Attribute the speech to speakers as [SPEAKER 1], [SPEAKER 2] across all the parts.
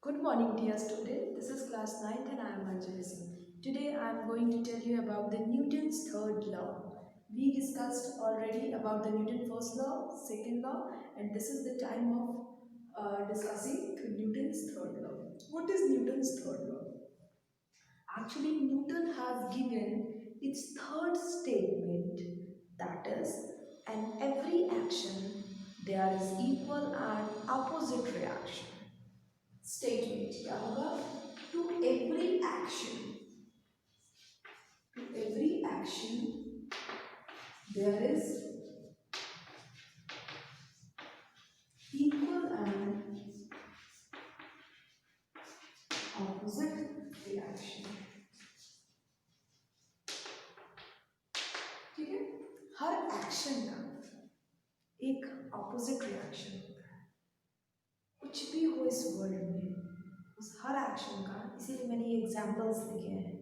[SPEAKER 1] Good morning, dear student. This is class 9th and I am Anjali Singh. Today I am going to tell you about the Newton's third law. We discussed already about the Newton first law, second law, and this is the time of discussing Newton's third law. What is Newton's third law? Actually, Newton has given its third statement, that is, in every action there is equal and opposite reaction. Statement क्या होगा to every action there is equal and opposite reaction. ठीक है, हर action का एक opposite reaction होता है। कुछ भी हो इस वर्ल्ड में, उस हर एक्शन का, इसीलिए मैंने ये एग्जांपल्स लिखे हैं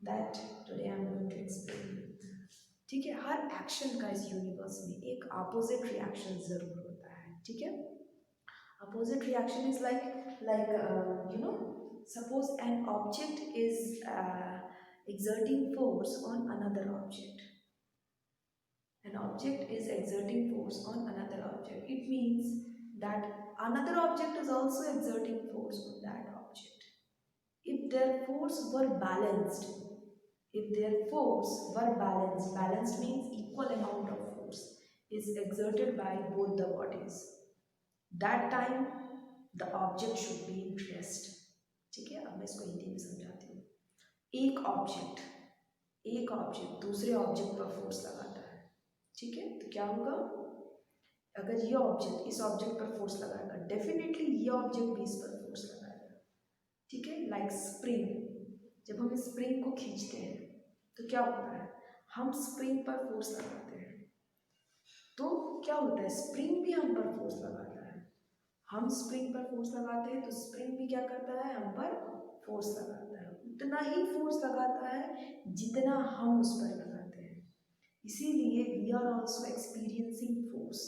[SPEAKER 1] that today I am going to explain. ठीक है, हर एक्शन का इस यूनिवर्स में एक अपोजिट रिएक्शन जरूर होता है। ठीक है, opposite reaction is like you know suppose an object is exerting force on another object. An object is exerting force on another object. It means that another object is also exerting force on that object. If their force were balanced, balanced means equal amount of force is exerted by both the bodies. That time the object should be in rest. ठीक है, अब मैं इसको हिंदी में समझाती हूँ। एक object दूसरे ऑब्जेक्ट पर फोर्स लगाता है। ठीक है, तो क्या होगा, अगर ये ऑब्जेक्ट इस ऑब्जेक्ट पर फोर्स लगाएगा, डेफिनेटली ये ऑब्जेक्ट भी इस पर फोर्स लगाएगा। ठीक है, लाइक स्प्रिंग, जब हम स्प्रिंग को खींचते हैं तो क्या होता है, हम स्प्रिंग पर फोर्स लगाते हैं, तो क्या होता है, स्प्रिंग भी हम पर फोर्स लगाता है। हम स्प्रिंग पर फोर्स लगाते हैं तो स्प्रिंग भी क्या करता है, हम पर फोर्स लगाता है। उतना ही फोर्स लगाता है जितना हम उस पर लगाते हैं। इसीलिए we are also experiencing force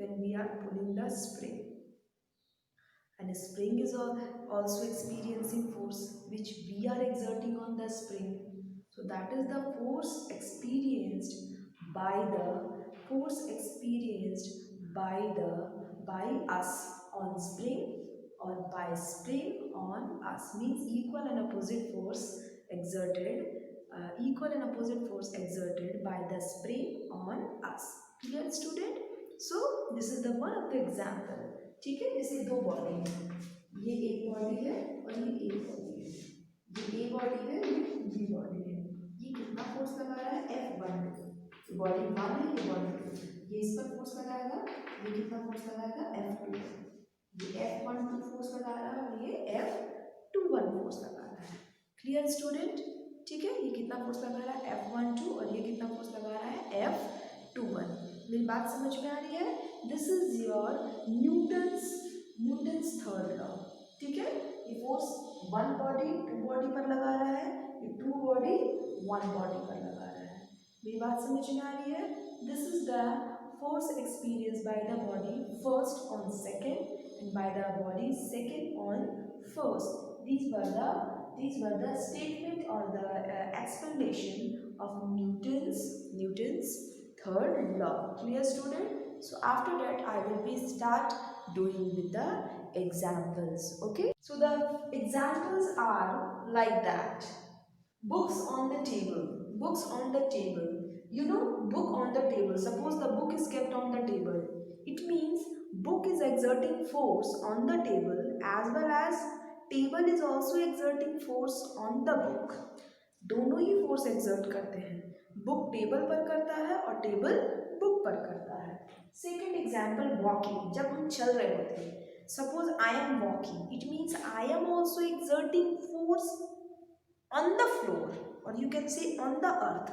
[SPEAKER 1] when we are pulling the spring, and spring is also experiencing force which we are exerting on the spring. So that is the force experienced by us on spring, or by spring on us, means equal and opposite force exerted by the spring on us. Clear student? So this is the one of the example. ठीक है, जैसे दो body है, ये एक body है और ये एक बॉडी है, ये ए बॉडी है, ये बी बॉडी है। ये कितना फोर्स लगा रहा है, F1, बॉडी 1 है, ये बॉडी 2, ये इस पर फोर्स लगाएगा, ये कितना फोर्स लगाएगा, F2, ये F12 फोर्स लगा रहा है और ये F21 फोर्स लगा रहा है। Clear student? ठीक है, ये कितना फोर्स लगा रहा है, F12, और ये कितना फोर्स लगा रहा है, F21। मेरी बात समझ में आ रही है? This is your Newton's third law. ठीक है, ये force one body to body पर लगा रहा है, ये टू बॉडी वन बॉडी पर लगा रहा है। मेरी बात समझ में आ रही है? This is the force experienced by the body first on second and by the body second on first. These were the statement or the explanation of Newton's third law. Clear student? So after that I will be start doing with the examples. Okay, so the examples are like that. Books on the table, you know, book on the table. Suppose the book is kept on the table, it means book is exerting force on the table as well as table is also exerting force on the book. दोनों ही force exert करते हैं, book table पर करता है और table book पर करता है। सेकेंड एग्जाम्पल, वॉकिंग, जब हम चल रहे होते हैं, suppose I am walking, it means I am also exerting force on the floor, or you can say on the earth,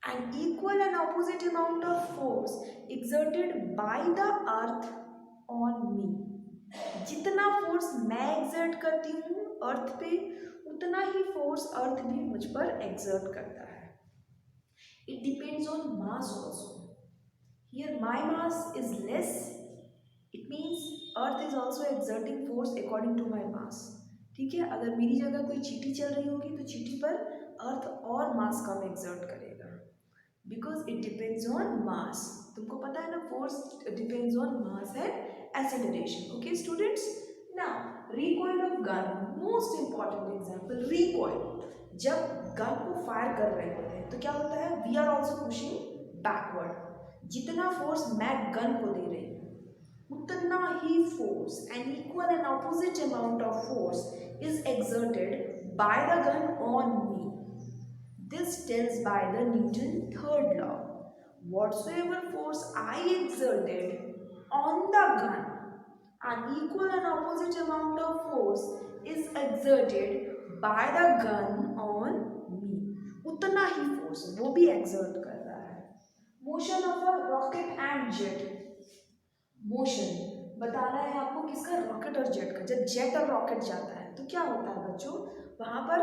[SPEAKER 1] an equal and opposite amount of force exerted by the earth on me. जितना force मैं exert करती हूँ अर्थ पे, उतना ही force अर्थ भी मुझ पर एक्सर्ट करता है। It depends on mass also. Here my mass is less, it means earth is also exerting force according to my mass. ठीक है, अगर मेरी जगह कोई चींटी चल रही होगी तो चींटी पर अर्थ और मास कम एक्सर्ट करेगा, because it depends on mass. तुमको पता है ना, force depends on mass and acceleration. Okay students, now recoil of gun, most important example recoil. जब गन को फायर कर रहे होते हैं तो क्या होता है, we are also pushing backward. जितना फोर्स मैं गन को दे रही हूँ उतना ही force, an equal and opposite amount of force is exerted by the gun on me. This tells by the Newton third law. Whatsoever force I exerted on the gun, an equal and opposite amount of force is exerted by the gun on me. उतना ही force वो भी exert कर रहा है। Motion of a rocket and jet. Motion बताना है आपको किसका, रॉकेट और जेट का। जब जेट और रॉकेट जाता है तो क्या होता है बच्चों, वहां पर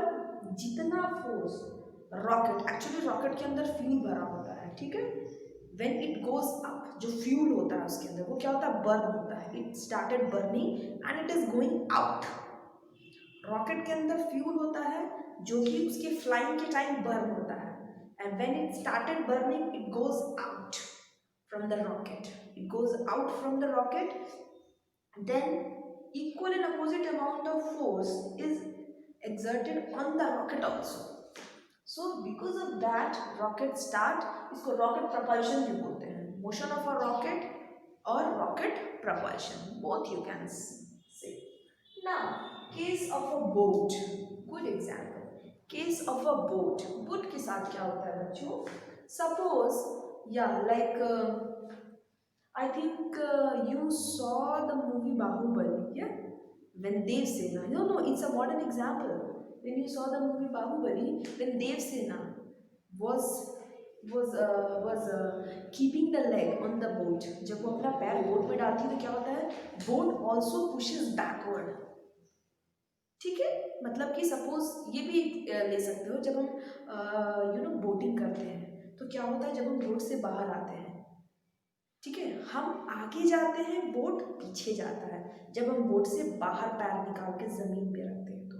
[SPEAKER 1] जितना फोर्स, रॉकेट एक्चुअली रॉकेट के अंदर फ्यूल भरा होता है, ठीक है। व्हेन इट गोज अप, जो फ्यूल होता है उसके अंदर वो क्या होता है, बर्न होता है। It started burning and it is going out. Rocket के अंदर फ्यूल होता है जो कि उसके फ्लाइंग के टाइम बर्न होता है, and when it started burning it goes out from the rocket. It goes out from the rocket, then equal and opposite amount of force is exerted on the rocket also. So because of that rocket start, इसको rocket propulsion भी बोलते हैं। motion of a rocket or rocket propulsion, both you can say. Now case of a boat, good example, case of a boat। boat के साथ क्या होता है बच्चों, suppose I think you saw the movie Bahubali, yeah? When Dev Sena, no, it's a modern example. When you saw the movie Bahubali, when Dev Sena was keeping the leg on the boat, जब वो अपना पैर boat में डालती है तो क्या होता है, boat also pushes backward। ठीक है, मतलब कि सपोज ये भी ले सकते हो, जब हम बोटिंग करते हैं तो क्या होता है, जब हम बोट से बाहर आते हैं, ठीक है, हम आगे जाते हैं बोट पीछे जाता है। जब हम बोट से बाहर पैर निकाल के जमीन पे रखते हैं तो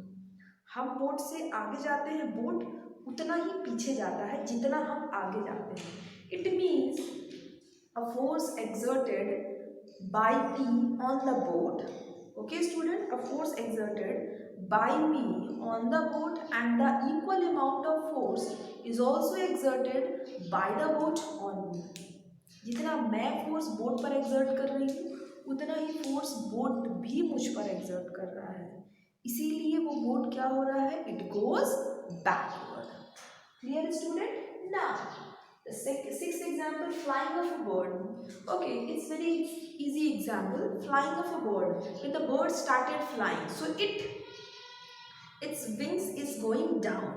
[SPEAKER 1] हम बोट से आगे जाते हैं, बोट उतना ही पीछे जाता है जितना हम आगे जाते हैं। It means a force exerted by me on the boat. Okay student, a force exerted by me on the boat and the equal amount of force is also exerted by the boat on me. जितना मैं force boat पर exert कर रही हूँ उतना ही force boat भी मुझ पर एक्सर्ट कर रहा है, इसीलिए वो बोट क्या हो रहा है, it goes backward. Clear student? Now the sixth example, flying of a bird. Okay, it's very easy example, flying of a bird. When the bird started flying, so its wings is going down.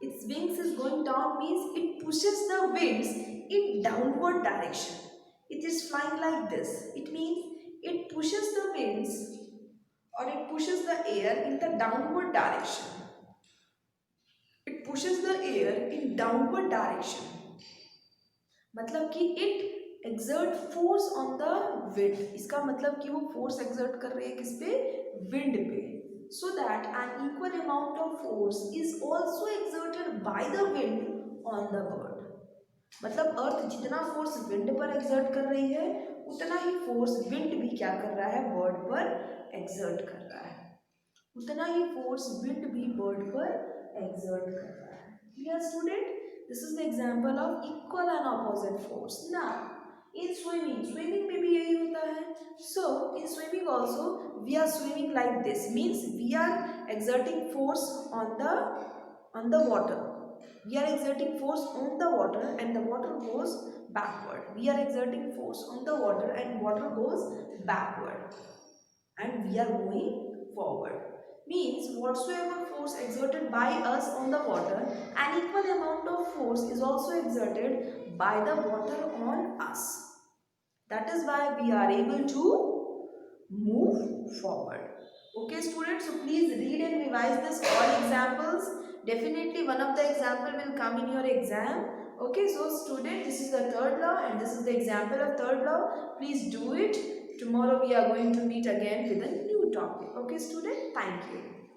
[SPEAKER 1] Its wings is going down means it pushes the wings in downward direction. It is flying like this. It means it pushes the wings or it pushes the air in the downward direction. It pushes the air in downward direction. मतलब कि it exert force on the wind. इसका मतलब कि वो force exert कर रही है किस पे, wind पे, so that an equal amount of force is also exerted by the wind on the bird. मतलब अर्थ जितना फोर्स विंड पर एक्सर्ट कर रही है उतना ही फोर्स विंड भी क्या कर रहा है, बर्ड पर एक्सर्ट कर रहा है। उतना ही फोर्स विंड भी बर्ड पर एक्सर्ट कर रहा है। Clear student? This is the example of equal and opposite force. Now in swimming में भी यही होता है। So in swimming also we are swimming like this, means we are exerting force on the water. We are exerting force on the water and the water goes backward. We are exerting force on the water and water goes backward. And we are going forward. Means whatsoever force exerted by us on the water, an equal amount of force is also exerted by the water on us. That is why we are able to move forward. Okay students, so please read and revise this all examples. Definitely one of the example will come in your exam. Okay, so student, this is the third law and this is the example of third law. Please do it. Tomorrow we are going to meet again with a new topic. Okay, student? Thank you.